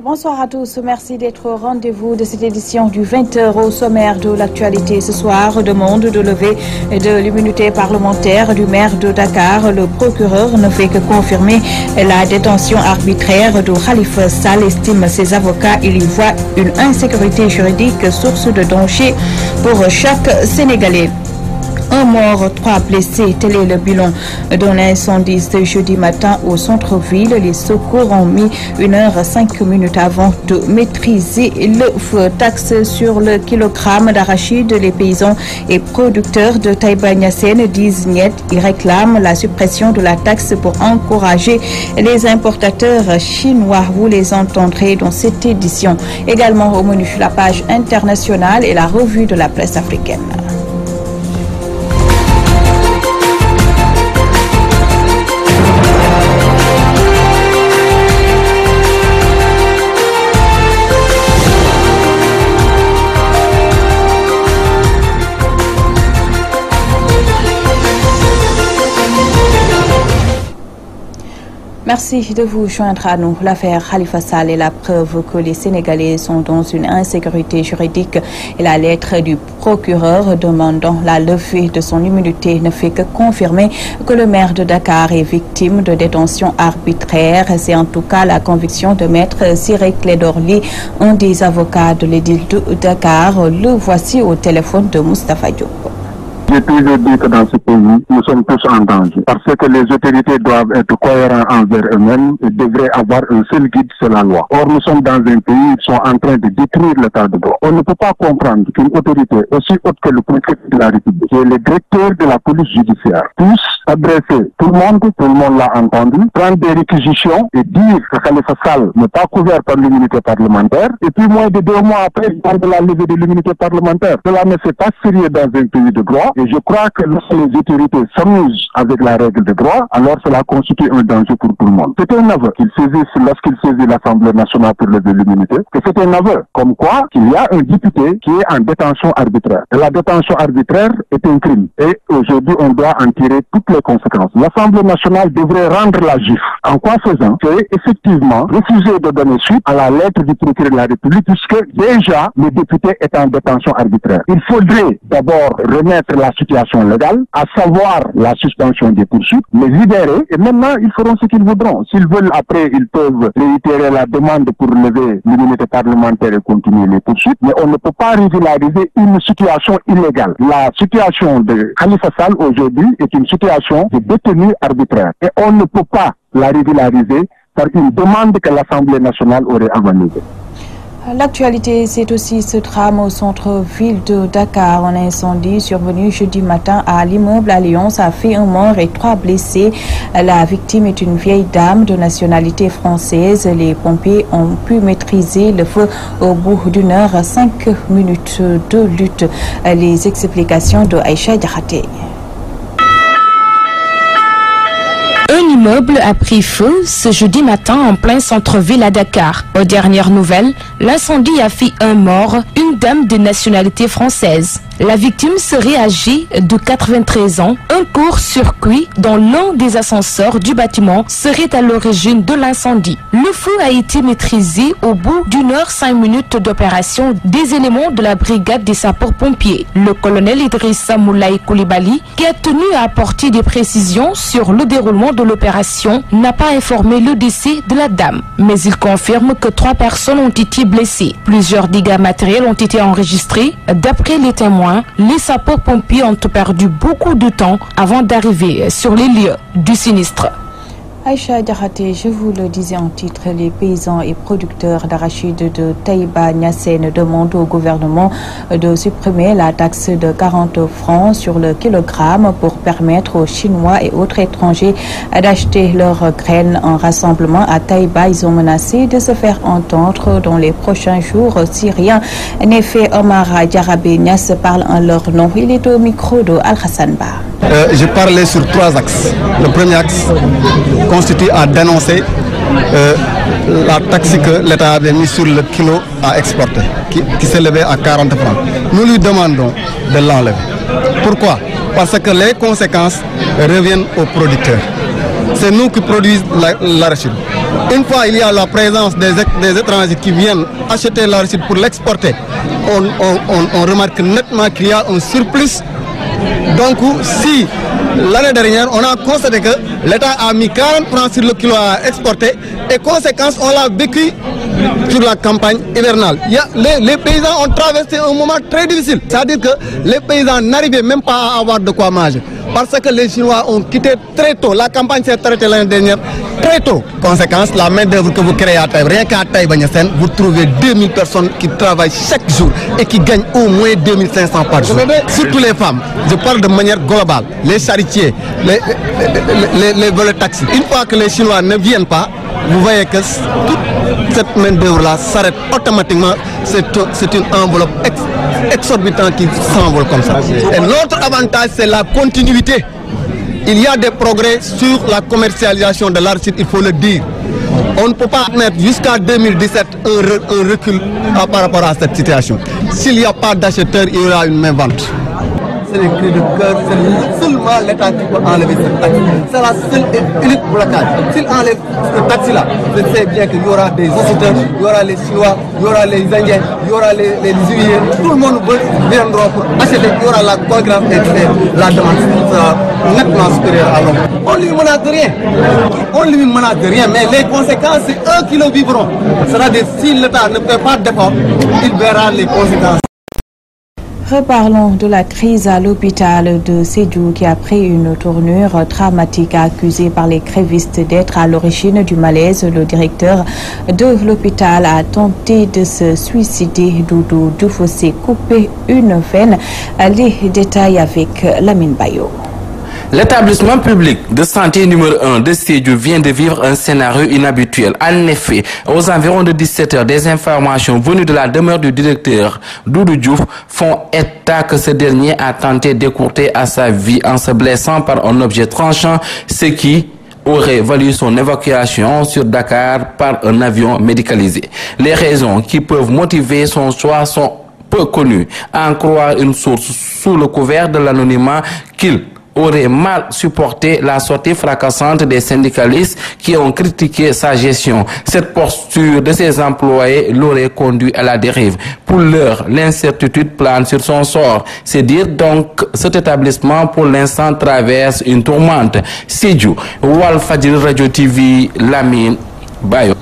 Bonsoir à tous, merci d'être au rendez-vous de cette édition du 20h au sommaire de l'actualité. Ce soir, demande de levée de l'immunité parlementaire du maire de Dakar. Le procureur ne fait que confirmer la détention arbitraire de Khalifa Sall, estime ses avocats. Il y voit une insécurité juridique, source de danger pour chaque Sénégalais. Un mort, 3 blessés, tel est le bilan d'un incendie ce jeudi matin au centre-ville. Les secours ont mis 1h05 avant de maîtriser le feu. Taxe sur le kilogramme d'arachide. Les paysans et producteurs de Taïba Niassène disent niet. Ils réclament la suppression de la taxe pour encourager les importateurs chinois. Vous les entendrez dans cette édition. Également au menu la page internationale et la revue de la presse africaine. Merci de vous joindre à nous. L'affaire Khalifa Sall est la preuve que les Sénégalais sont dans une insécurité juridique et la lettre du procureur demandant la levée de son immunité ne fait que confirmer que le maire de Dakar est victime de détention arbitraire. C'est en tout cas la conviction de maître Ciré Clédor Ly, un des avocats de l'édile de Dakar. Le voici au téléphone de Moustapha Diop. J'ai toujours dit que dans ce pays, nous sommes tous en danger. Parce que les autorités doivent être cohérents envers eux-mêmes et devraient avoir un seul guide, c'est la loi. Or, nous sommes dans un pays qui sont en train de détruire l'état de droit. On ne peut pas comprendre qu'une autorité aussi haute que le préfet de la République, qui est le directeur de la police judiciaire, puisse adresser tout le monde l'a entendu, prendre des réquisitions et dire que Khalifa Sall n'est pas couvert par l'immunité parlementaire. Et puis moins de 2 mois après, il parle de la levée de l'immunité parlementaire. Cela ne fait pas sérieux dans un pays de droit. Et je crois que lorsque les autorités s'amusent avec la règle de droit, alors cela constitue un danger pour tout le monde. C'est un aveu qu'il saisisse lorsqu'il saisit l'Assemblée nationale pour lever l'immunité, que c'est un aveu comme quoi qu'il y a un député qui est en détention arbitraire. Et la détention arbitraire est un crime. Et aujourd'hui, on doit en tirer toutes les conséquences. L'Assemblée nationale devrait rendre la gifle. En quoi faisant, c'est effectivement refuser de donner suite à la lettre du procureur de la République, puisque déjà le député est en détention arbitraire. Il faudrait d'abord remettre la situation légale, à savoir la suspension des poursuites, les libérer, et maintenant ils feront ce qu'ils voudront. S'ils veulent après, ils peuvent réitérer la demande pour lever l'immunité parlementaire et continuer les poursuites, mais on ne peut pas régulariser une situation illégale. La situation de Khalifa Sall aujourd'hui est une situation de détenu arbitraire, et on ne peut pas la régulariser par une demande que l'Assemblée nationale aurait organisée. L'actualité, c'est aussi ce drame au centre-ville de Dakar. Un incendie survenu jeudi matin à l'immeuble Alliance a fait un mort et 3 blessés. La victime est une vieille dame de nationalité française. Les pompiers ont pu maîtriser le feu au bout d'1h05 de lutte. Les explications de Aïcha Diakhaté. Un immeuble a pris feu ce jeudi matin en plein centre-ville à Dakar. Aux dernières nouvelles, l'incendie a fait un mort, une dame de nationalité française. La victime serait âgée de 93 ans. Un court-circuit dans l'un des ascenseurs du bâtiment serait à l'origine de l'incendie. Le feu a été maîtrisé au bout d'1h05 d'opération des éléments de la brigade des sapeurs-pompiers. Le colonel Idrissa Moulay Koulibaly, qui a tenu à apporter des précisions sur le déroulement de l'opération, n'a pas informé le décès de la dame. Mais il confirme que 3 personnes ont été blessées. Plusieurs dégâts matériels ont été enregistrés. D'après les témoins, les sapeurs-pompiers ont perdu beaucoup de temps avant d'arriver sur les lieux du sinistre. Aïcha Diakhaté, je vous le disais en titre, les paysans et producteurs d'arachide de Taïba Niassène demandent au gouvernement de supprimer la taxe de 40 francs sur le kilogramme pour permettre aux Chinois et autres étrangers d'acheter leurs graines en rassemblement à Taïba. Ils ont menacé de se faire entendre dans les prochains jours si rien n'est fait. Omar Diarabé Niass parle en leur nom. Il est au micro de Al-Hassan Ba. Je parlais sur 3 axes. Le premier axe constitue à dénoncer la taxe que l'État avait mise sur le kilo à exporter, qui s'élevait à 40 francs. Nous lui demandons de l'enlever. Pourquoi? Parce que les conséquences reviennent aux producteurs. C'est nous qui produisons l'arachide. Une fois il y a la présence des étrangers qui viennent acheter l'arachide pour l'exporter, on remarque nettement qu'il y a un surplus. Donc si l'année dernière on a constaté que l'État a mis 40 francs sur le kilo à exporter et conséquence on l'a vécu sur la campagne hivernale. Les paysans ont traversé un moment très difficile. C'est-à-dire que les paysans n'arrivaient même pas à avoir de quoi manger. Parce que les Chinois ont quitté très tôt. La campagne s'est arrêtée l'année dernière très tôt. Conséquence, la main-d'œuvre que vous créez à Taïba, rien qu'à Taïba Niassène, vous trouvez 2000 personnes qui travaillent chaque jour et qui gagnent au moins 2500 par jour. Surtout les femmes. Je parle de manière globale. Les charretiers, les volets taxis. Une fois que les Chinois ne viennent pas, vous voyez que toute cette main-d'œuvre-là s'arrête automatiquement. C'est une enveloppe exorbitante qui s'envole comme ça. Et l'autre avantage, c'est la continuité. Il y a des progrès sur la commercialisation de l'arachide, il faut le dire. On ne peut pas admettre jusqu'à 2017 un recul par rapport à cette situation. S'il n'y a pas d'acheteurs, il y aura une main-vente. C'est les cris de cœur, c'est seulement l'État qui peut enlever cette taxe. C'est la seule et unique blocage. S'il enlève cette taxe-là, je sais bien qu'il y aura des visiteurs, il y aura les Chinois, il y aura les Indiens, il y aura les Huiliers. Tout le monde viendra pour acheter, il y aura la concurrence et la demande sera nettement supérieure à l'homme. On ne lui menace de rien. On ne lui menace de rien, mais les conséquences, c'est eux qui le vivront. C'est-à-dire si l'État ne fait pas d'effort, il verra les conséquences. Reparlons de la crise à l'hôpital de Sédhiou qui a pris une tournure dramatique, accusé par les grévistes d'être à l'origine du malaise. Le directeur de l'hôpital a tenté de se suicider. Doudou Diouf s'est coupé une veine. Les détails avec Lamine Bayo. L'établissement public de santé numéro 1 de Sédhiou vient de vivre un scénario inhabituel. En effet, aux environs de 17 h, des informations venues de la demeure du directeur Doudou Diouf font état que ce dernier a tenté d'écourter à sa vie en se blessant par un objet tranchant, ce qui aurait valu son évacuation sur Dakar par un avion médicalisé. Les raisons qui peuvent motiver son choix sont peu connues. À en croire une source sous le couvert de l'anonymat qu'il aurait mal supporté la sortie fracassante des syndicalistes qui ont critiqué sa gestion. Cette posture de ses employés l'aurait conduit à la dérive. Pour l'heure, l'incertitude plane sur son sort. C'est dire donc cet établissement pour l'instant traverse une tourmente. Sédhiou, Walfadjri Radio TV, Lamine Bayo.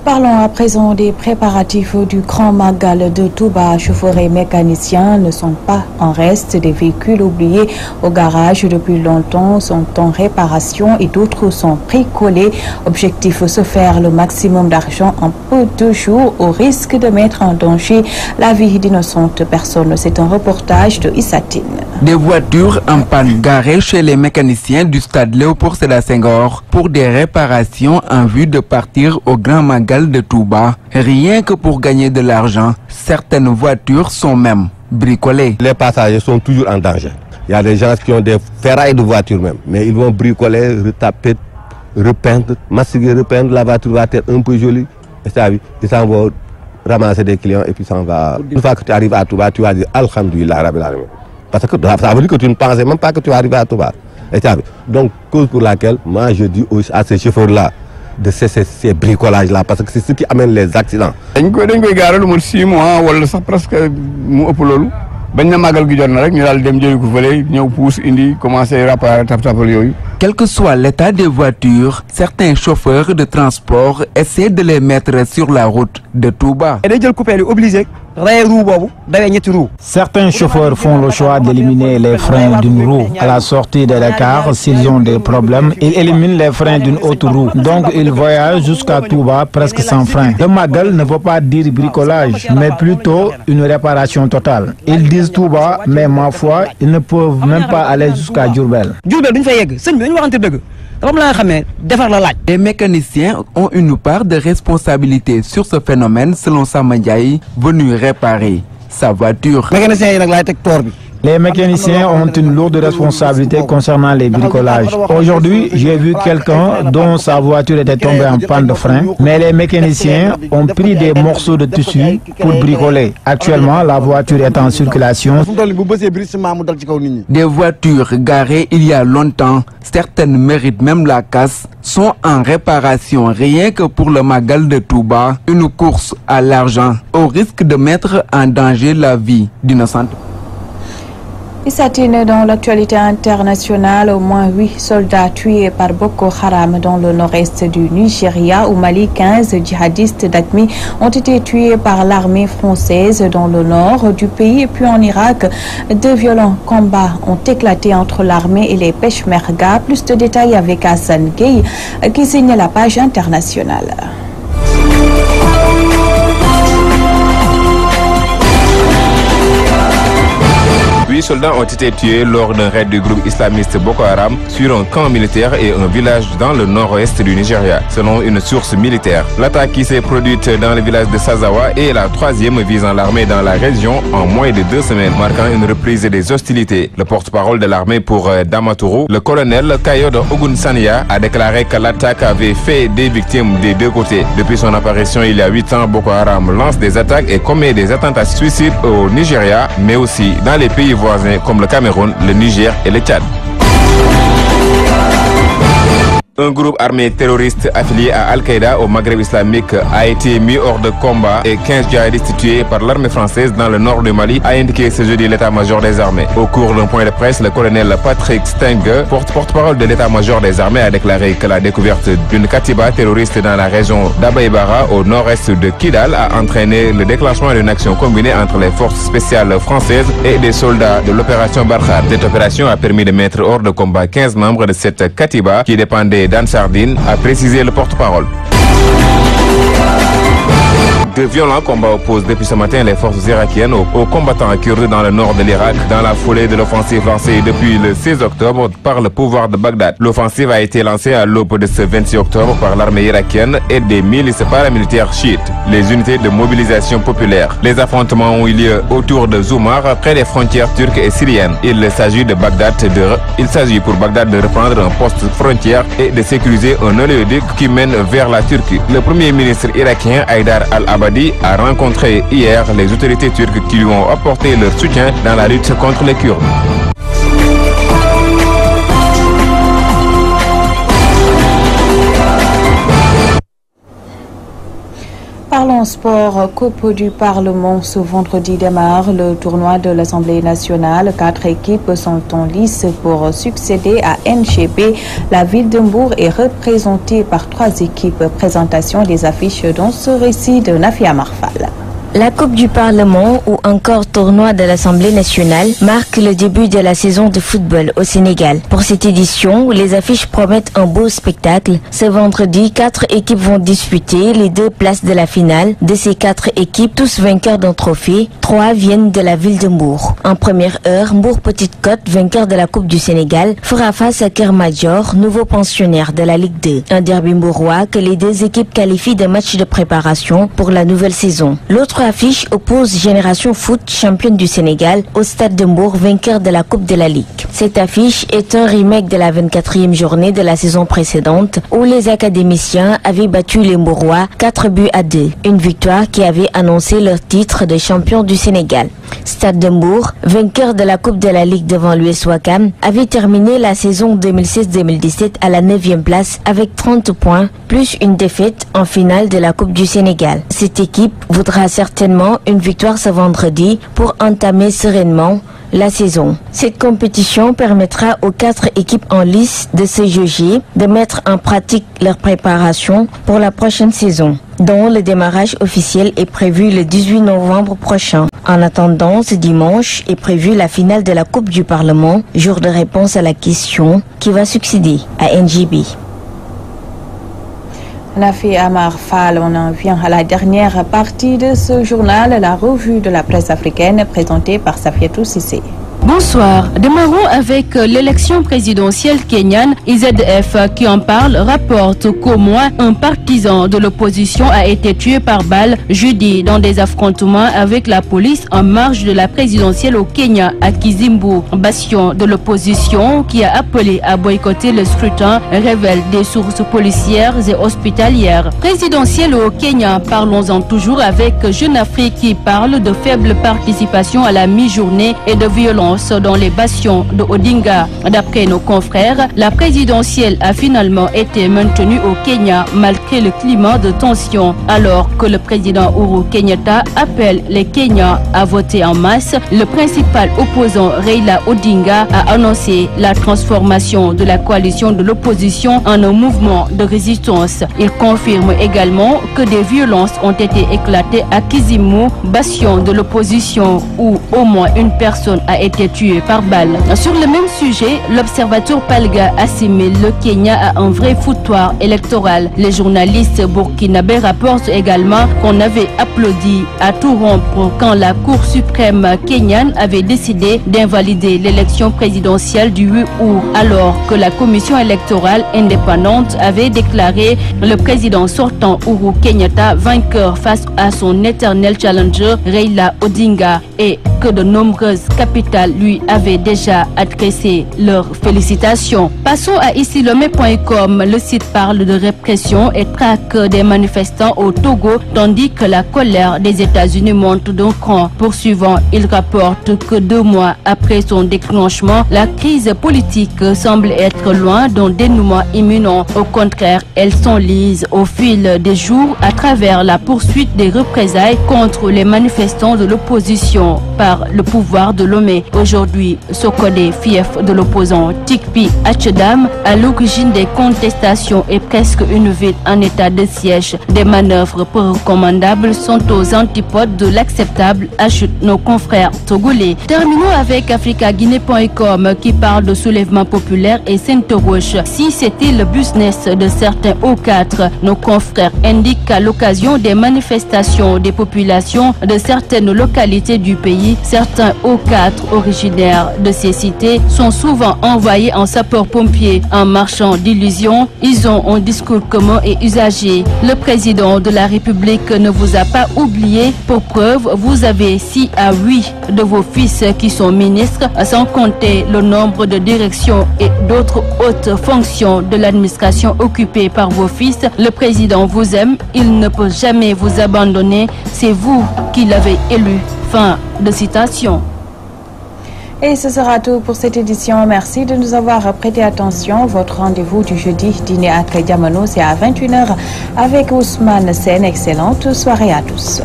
Parlons à présent des préparatifs du Grand Magal de Touba. Chauffeurs et mécaniciens ne sont pas en reste. Des véhicules oubliés au garage depuis longtemps sont en réparation et d'autres sont bricolés. Objectif, se faire le maximum d'argent en peu de jours au risque de mettre en danger la vie d'innocentes personnes. C'est un reportage de Issatine. Des voitures en panne garées chez les mécaniciens du stade Léopold Sédar Senghor pour des réparations en vue de partir au Grand Magal de Touba. Rien que pour gagner de l'argent, certaines voitures sont même bricolées. Les passagers sont toujours en danger. Il y a des gens qui ont des ferrailles de voitures même, mais ils vont bricoler, retaper, repeindre, masquer, repeindre, la voiture va être un peu jolie. Et ça, ils s'en vont ramasser des clients et puis s'en va. Une fois que tu arrives à Touba, tu vas dire Alhamdulillah Rabbil Alamin. Parce que ça veut dire que tu ne pensais même pas que tu vas arriver à Touba. Et ça, donc, cause pour laquelle, moi je dis à ces chauffeurs-là de cesser ces bricolages-là, parce que c'est ce qui amène les accidents. dañ koy gaaral lu 6 mois wala sax presque mu ëpp loolu bañ na magal gi jot na rek ñu daal dem jëli ko fële ñëw puus indi commencer réparer tap-tapal yooyu. Quel que soit l'état des voitures, certains chauffeurs de transport essaient de les mettre sur la route de Touba. day jël coupelle yi obligé rey roue boobu dawee ñetti roue. Certains chauffeurs font le choix d'éliminer les freins d'une roue. À la sortie de Dakar, s'ils ont des problèmes, ils éliminent les freins d'une autre roue. Donc ils voyagent jusqu'à Touba presque sans frein. Le Magal ne veut pas dire bricolage, mais plutôt une réparation totale. Ils disent Touba, mais ma foi, ils ne peuvent même pas aller jusqu'à Diourbel. Les mécaniciens ont une part de responsabilité sur ce phénomène selon Samba Ndiaye, venu réparer sa voiture. Les mécaniciens ont une lourde responsabilité concernant les bricolages. Aujourd'hui, j'ai vu quelqu'un dont sa voiture était tombée en panne de frein, mais les mécaniciens ont pris des morceaux de tissu pour bricoler. Actuellement, la voiture est en circulation. Des voitures garées il y a longtemps, certaines méritent même la casse, sont en réparation rien que pour le Magal de Touba, une course à l'argent au risque de mettre en danger la vie d'innocentes. Il s'attire dans l'actualité internationale, au moins 8 soldats tués par Boko Haram dans le nord-est du Nigeria. Au Mali, 15 djihadistes d'Aqmi ont été tués par l'armée française dans le nord du pays. Et puis en Irak, de violents combats ont éclaté entre l'armée et les Peshmerga. Plus de détails avec Hassan Gueye qui signe la page internationale. 8 soldats ont été tués lors d'un raid du groupe islamiste Boko Haram sur un camp militaire et un village dans le nord-ouest du Nigeria, selon une source militaire. L'attaque qui s'est produite dans le village de Sazawa est la troisième visant l'armée dans la région en moins de 2 semaines, marquant une reprise des hostilités. Le porte-parole de l'armée pour Damaturu, le colonel Kayode Ogunsanya, a déclaré que l'attaque avait fait des victimes des deux côtés. Depuis son apparition il y a 8 ans, Boko Haram lance des attaques et commet des attentats suicides au Nigeria, mais aussi dans les pays voisins comme le Cameroun, le Niger et le Tchad. Un groupe armé terroriste affilié à Al-Qaïda au Maghreb islamique a été mis hors de combat et 15 djihadistes tués par l'armée française dans le nord du Mali, a indiqué ce jeudi l'état-major des armées. Au cours d'un point de presse, le colonel Patrick Stenge, porte-parole de l'état-major des armées, a déclaré que la découverte d'une katiba terroriste dans la région d'Abaïbara au nord-est de Kidal a entraîné le déclenchement d'une action combinée entre les forces spéciales françaises et des soldats de l'opération Barkhane. Cette opération a permis de mettre hors de combat 15 membres de cette katiba qui dépendait d'Ansardine, a précisé le porte-parole. De violents combats opposent depuis ce matin les forces irakiennes aux combattants kurdes dans le nord de l'Irak, dans la foulée de l'offensive lancée depuis le 16 octobre par le pouvoir de Bagdad. L'offensive a été lancée à l'aube de ce 26 octobre par l'armée irakienne et des milices paramilitaires chiites, les unités de mobilisation populaire. Les affrontements ont eu lieu autour de Zoumar, près des frontières turques et syriennes. Il s'agit pour Bagdad de reprendre un poste frontière et de sécuriser un oléoduc qui mène vers la Turquie. Le premier ministre irakien Haïdar al-Abadi a rencontré hier les autorités turques qui lui ont apporté leur soutien dans la lutte contre les Kurdes. Parlons sport. Coupe du Parlement. Ce vendredi démarre le tournoi de l'Assemblée nationale. 4 équipes sont en lice pour succéder à NGB. La ville de Mbour est représentée par 3 équipes. Présentation des affiches dans ce récit de Nafia Marfal. La Coupe du Parlement ou encore tournoi de l'Assemblée nationale marque le début de la saison de football au Sénégal. Pour cette édition, les affiches promettent un beau spectacle. Ce vendredi, 4 équipes vont disputer les 2 places de la finale. De ces 4 équipes, tous vainqueurs d'un trophée, 3 viennent de la ville de Mbour. En première heure, Mbour Petite Côte, vainqueur de la Coupe du Sénégal, fera face à Kermadjor, nouveau pensionnaire de la Ligue 2. Un derby mbourois que les 2 équipes qualifient de match de préparation pour la nouvelle saison. L'autre affiche oppose Génération Foot, championne du Sénégal, au Stade de Mbour, vainqueur de la Coupe de la Ligue. Cette affiche est un remake de la 24e journée de la saison précédente où les académiciens avaient battu les Mbourois 4-2. Une victoire qui avait annoncé leur titre de champion du Sénégal. Stade de Mbour, vainqueur de la Coupe de la Ligue devant l'US Ouakam, avait terminé la saison 2016-2017 à la 9e place avec 30 points, plus une défaite en finale de la Coupe du Sénégal. Cette équipe voudra certainement une victoire ce vendredi pour entamer sereinement la saison. Cette compétition permettra aux 4 équipes en lice de se jauger, de mettre en pratique leur préparation pour la prochaine saison, dont le démarrage officiel est prévu le 18 novembre prochain. En attendant, ce dimanche est prévue la finale de la Coupe du Parlement, jour de réponse à la question qui va succéder à NGB. Nafi Amar Fall, on en vient à la dernière partie de ce journal, la revue de la presse africaine présentée par Safiatou Sissé. Bonsoir. Démarrons avec l'élection présidentielle kenyane. IZF qui en parle rapporte qu'au moins un partisan de l'opposition a été tué par balle jeudi dans des affrontements avec la police en marge de la présidentielle au Kenya à Kizimbu. Bastion de l'opposition qui a appelé à boycotter le scrutin révèle des sources policières et hospitalières. Présidentielle au Kenya, parlons-en toujours avec Jeune Afrique qui parle de faible participation à la mi-journée et de violence dans les bastions de Odinga. D'après nos confrères, la présidentielle a finalement été maintenue au Kenya malgré le climat de tension. Alors que le président Uhuru Kenyatta appelle les Kenyans à voter en masse, le principal opposant Raila Odinga a annoncé la transformation de la coalition de l'opposition en un mouvement de résistance. Il confirme également que des violences ont été éclatées à Kizimbu, bastion de l'opposition où au moins une personne a été tué par balle. Sur le même sujet, l'observateur Palga assimile le Kenya à un vrai foutoir électoral. Les journalistes burkinabés rapportent également qu'on avait applaudi à tout rompre quand la Cour suprême kenyane avait décidé d'invalider l'élection présidentielle du 8 août, alors que la commission électorale indépendante avait déclaré le président sortant Uhuru Kenyatta vainqueur face à son éternel challenger Raila Odinga et que de nombreuses capitales lui avaient déjà adressé leurs félicitations. Passons à icilomé.com. Le site parle de répression et traque des manifestants au Togo, tandis que la colère des États-Unis monte d'un cran. Poursuivant, il rapporte que 2 mois après son déclenchement, la crise politique semble être loin d'un dénouement imminent. Au contraire, elle s'enlise au fil des jours à travers la poursuite des représailles contre les manifestants de l'opposition par le pouvoir de Lomé. Aujourd'hui, Sokodé, fief de l'opposant Tikpi Achedam, à l'origine des contestations et presque une ville en état de siège. Des manœuvres peu recommandables sont aux antipodes de l'acceptable, ajoutent nos confrères togolais. Terminons avec africaguinée.com qui parle de soulèvement populaire et s'interroge si c'était le business de certains O4. Nos confrères indiquent qu'à l'occasion des manifestations des populations de certaines localités du pays, certains O4 originaires de ces cités sont souvent envoyés en sapeurs-pompiers. En marchand d'illusions, ils ont un discours commun et usagé. Le président de la République ne vous a pas oublié. Pour preuve, vous avez 6 à 8 de vos fils qui sont ministres, sans compter le nombre de directions et d'autres hautes fonctions de l'administration occupées par vos fils. Le président vous aime, il ne peut jamais vous abandonner. C'est vous qui l'avez élu. Fin de citation. Et ce sera tout pour cette édition. Merci de nous avoir prêté attention. Votre rendez-vous du jeudi dîner à Diamano, c'est à 21h avec Ousmane Sen. Excellente soirée à tous.